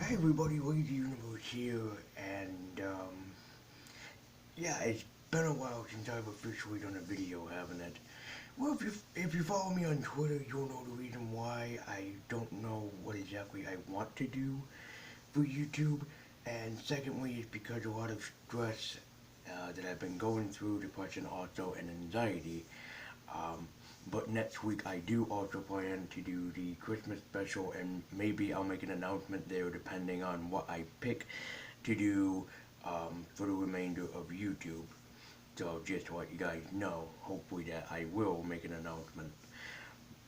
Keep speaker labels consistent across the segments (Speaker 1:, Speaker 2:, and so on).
Speaker 1: Hey everybody, Wade the Universe here, and yeah, it's been a while since I've officially done a video, haven't it? Well, if you follow me on Twitter, you'll know the reason why I don't know what exactly I want to do for YouTube, and secondly, it's because a lot of stress that I've been going through, depression also, and anxiety. Um, but next week I do also plan to do the Christmas special, and maybe I'll make an announcement there depending on what I pick to do for the remainder of YouTube. So just to let you guys know, hopefully that I will make an announcement.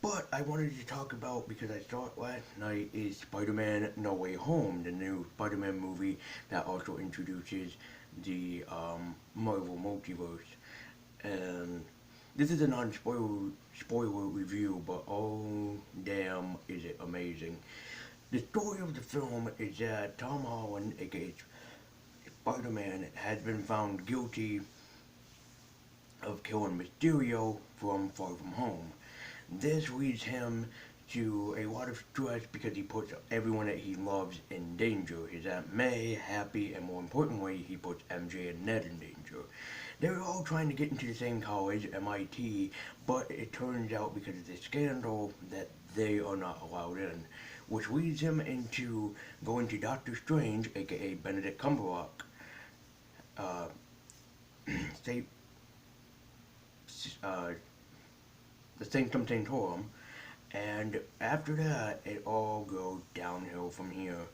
Speaker 1: But I wanted to talk about, because I saw it last night, is Spider-Man No Way Home, the new Spider-Man movie that also introduces the Marvel Multiverse. And this is a non-spoiler review, but oh damn is it amazing. The story of the film is that Tom Holland, aka Spider-Man, has been found guilty of killing Mysterio from Far From Home. This leads him to a lot of stress because he puts everyone that he loves in danger. His Aunt May, Happy, and more importantly, he puts MJ and Ned in danger. They're all trying to get into the same college, MIT, but it turns out because of this scandal that they are not allowed in, which leads him into going to Doctor Strange, aka Benedict Cumberbatch, uh, say, uh, the Sanctum Sanctorum, and after that, it all goes downhill from here.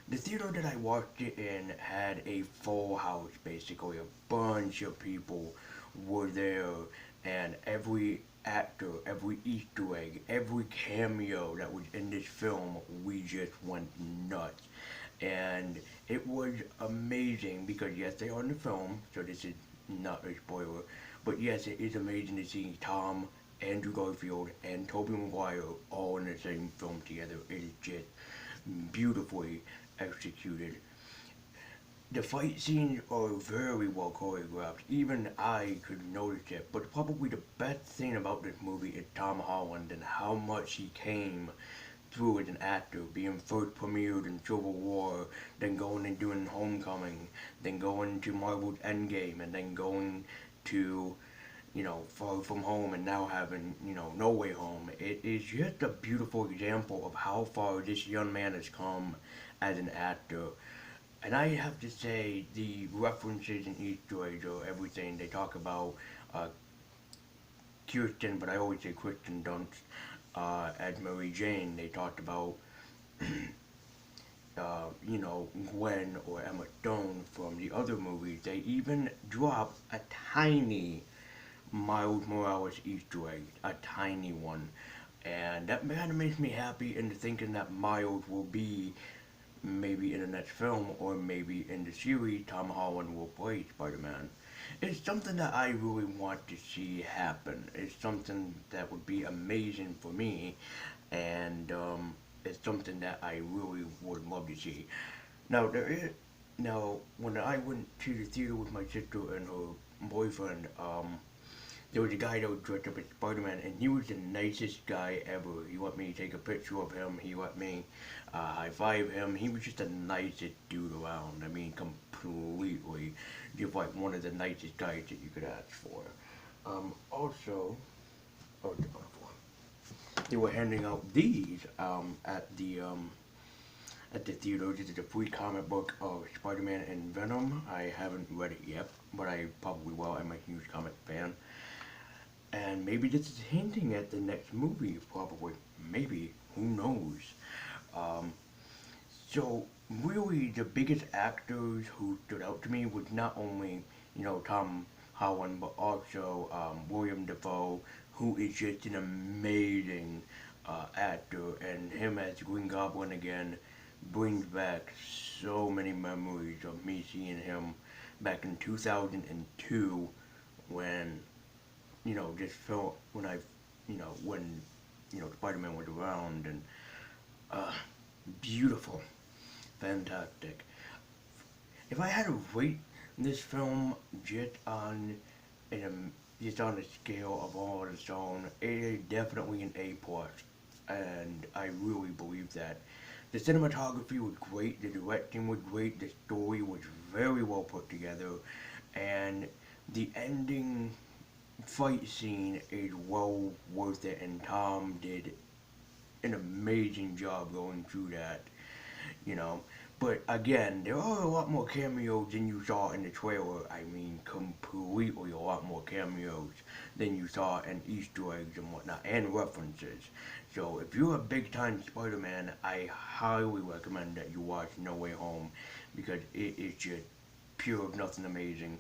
Speaker 1: The theater that I watched it in had a full house, basically. A bunch of people were there, and every actor, every Easter egg, every cameo that was in this film, we just went nuts. And it was amazing because, yes, they are in the film, so this is not a spoiler, but yes, it is amazing to see Tom, Andrew Garfield, and Tobey Maguire all in the same film together. It is just beautifully executed. The fight scenes are very well choreographed. Even I could notice it. But probably the best thing about this movie is Tom Holland and how much he came through as an actor, being first premiered in Civil War, then going and doing Homecoming, then going to Marvel's Endgame, and then going to, Far From Home, and now having, No Way Home. It is just a beautiful example of how far this young man has come as an actor. And I have to say, the references and Easter eggs are everything. They talk about uh, Kirsten, but I always say Kristen Dunst, as Mary Jane. They talked about, Gwen or Emma Stone from the other movies. They even dropped a tiny Miles Morales Easter egg, a tiny one. And that kind of makes me happy into thinking that Miles will be maybe in the next film or maybe in the series Tom Holland will play Spider-Man. It's something that I really want to see happen. It's something that would be amazing for me, and it's something that I really would love to see. Now when I went to the theater with my sister and her boyfriend, there was a guy that was dressed up as Spider-Man, and he was the nicest guy ever. He let me take a picture of him. He let me high-five him. He was just the nicest dude around. I mean, completely. Just like one of the nicest guys that you could ask for. Also, oh, they were handing out these at the theater. This is a free comic book of Spider-Man and Venom. I haven't read it yet, but I probably will. I'm a huge comic fan. And maybe this is hinting at the next movie, probably. Maybe. Who knows? Um, so, really, the biggest actors who stood out to me was not only, Tom Holland, but also William Dafoe, who is just an amazing actor. And him as Green Goblin again brings back so many memories of me seeing him back in 2002 when just felt when Spider-Man was around, and uh, beautiful, fantastic. If I had to rate this film just on a scale of all its own, it is definitely an A plus, and I really believe that The cinematography was great, the directing was great, the story was very well put together, and the ending fight scene is well worth it, and Tom did an amazing job going through that, you know. But again, there are a lot more cameos than you saw in the trailer. I mean, completely a lot more cameos than you saw in Easter eggs and whatnot, and references. So if you're a big time Spider-Man, I highly recommend that you watch No Way Home because it is just pure of nothing amazing.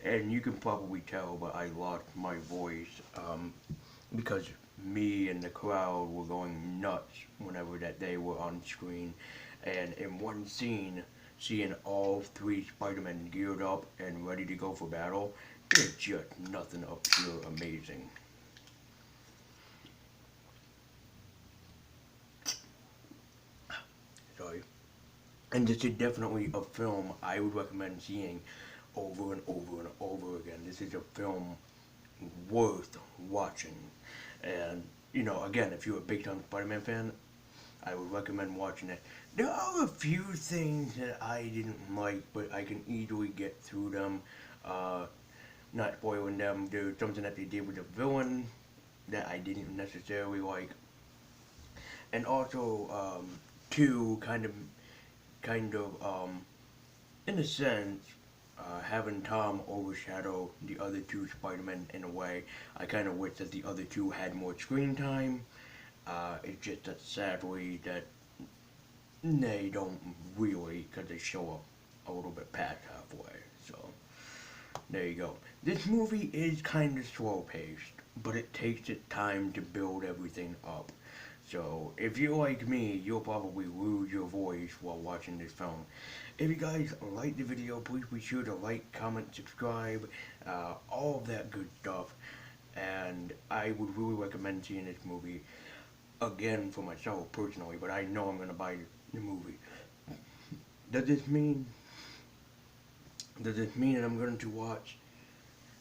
Speaker 1: And you can probably tell, but I lost my voice because me and the crowd were going nuts whenever that they were on screen. And in one scene, seeing all three Spider-Men geared up and ready to go for battle, it's just nothing of pure amazing. Sorry. And this is definitely a film I would recommend seeing over and over and over again. This is a film worth watching. And, you know, again, if you're a big time Spider-Man fan, I would recommend watching it. There are a few things that I didn't like, but I can easily get through them. Uh, Not spoiling them. There's something that they did with the villain that I didn't necessarily like. And also, two, in a sense, having Tom overshadow the other two Spider-Men in a way. I kind of wish that the other two had more screen time. It's just that sadly that they don't really, because they show up a little bit past halfway. So, there you go. This movie is kind of slow paced, but it takes its time to build everything up. So, if you're like me, you'll probably lose your voice while watching this film. If you guys like the video, please be sure to like, comment, subscribe, all of that good stuff. And I would really recommend seeing this movie again for myself personally, but I know I'm going to buy the movie. Does this mean does this mean that I'm going to watch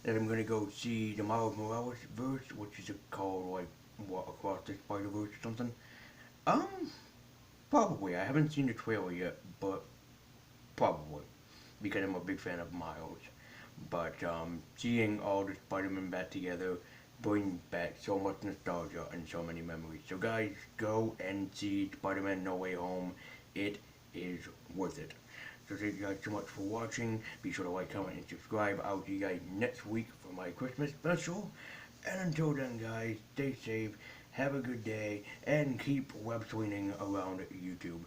Speaker 1: that I'm going to go see the Miles Morales verse, which is called like what, Across the Spider Verse or something? Um, Probably. I haven't seen the trailer yet, but probably because I'm a big fan of Miles. But seeing all the Spider-Man back together brings back so much nostalgia and so many memories. So guys, go and see Spider-Man No Way Home. It is worth it. So thank you guys so much for watching. Be sure to like, comment, and subscribe. I'll see you guys next week for my Christmas special. And until then, guys, stay safe, have a good day, and keep web swinging around YouTube,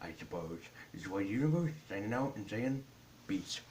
Speaker 1: I suppose. This is White Universe, signing out and saying peace.